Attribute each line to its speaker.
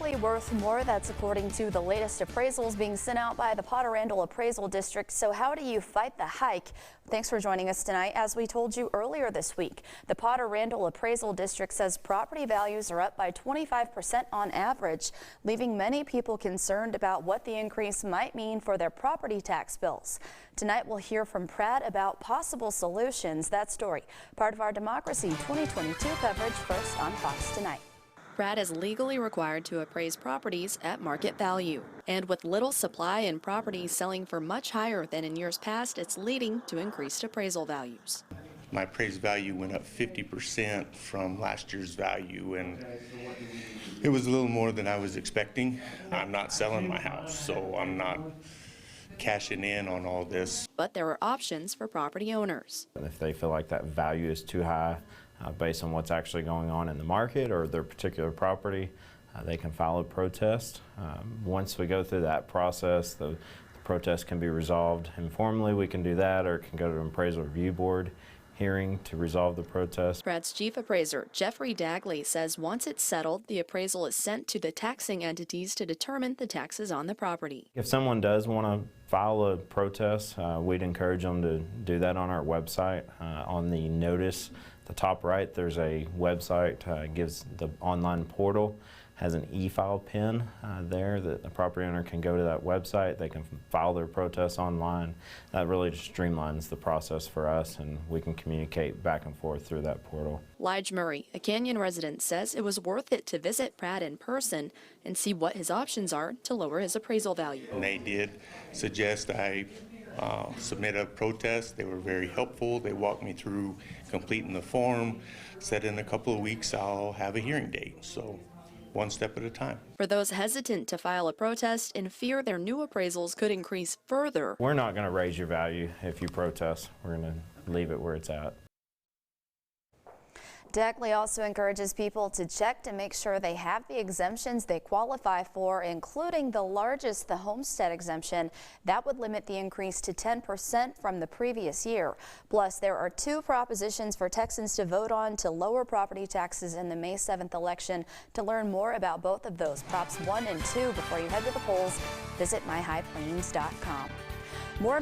Speaker 1: likely worth more. That's according to the latest appraisals being sent out by the Potter-Randall Appraisal District. So how do you fight the hike? Thanks for joining us tonight. As we told you earlier this week, the Potter-Randall Appraisal District says property values are up by 25% on average, leaving many people concerned about what the increase might mean for their property tax bills. Tonight we'll hear from PRAD about possible solutions. That story, part of our Democracy 2022 coverage, first on Fox Tonight.
Speaker 2: PRAD is legally required to appraise properties at market value. And with little supply and properties selling for much higher than in years past, it's leading to increased appraisal values.
Speaker 3: My appraised value went up 50% from last year's value, and it was a little more than I was expecting. I'm not selling my house, so I'm not cashing in on all this.
Speaker 2: But there are options for property owners.
Speaker 4: If they feel like that value is too high based on what's actually going on in the market or their particular property, they can file a protest. Once we go through that process, the protest can be resolved informally. We can do that, or it can go to an appraisal review board hearing to resolve the protest.
Speaker 2: PRAD's chief appraiser, Jeffrey Dagley, says once it's settled, the appraisal is sent to the taxing entities to determine the taxes on the property.
Speaker 4: If someone does want to file a protest, we'd encourage them to do that on our website. On the notice, the top right, there's a website, gives the online portal, has an e-file pin there that the property owner can go to that website. They can file their protest online. That really just streamlines the process for us, and we can communicate back and forth through that portal.
Speaker 2: Lige Murray, a Canyon resident, says it was worth it to visit PRAD in person and see what his options are to lower his appraisal value.
Speaker 3: And they did suggest I submit a protest. They were very helpful. They walked me through completing the form, said in a couple of weeks I'll have a hearing date. So one step at a time.
Speaker 2: For those hesitant to file a protest and fear their new appraisals could increase further,
Speaker 4: we're not going to raise your value if you protest. We're going to leave it where it's at.
Speaker 1: Dagley also encourages people to check to make sure they have the exemptions they qualify for, including the largest, the homestead exemption. That would limit the increase to 10% from the previous year. Plus, there are two propositions for Texans to vote on to lower property taxes in the May 7th election. To learn more about both of those, Props 1 and 2, before you head to the polls, visit myhighplains.com. More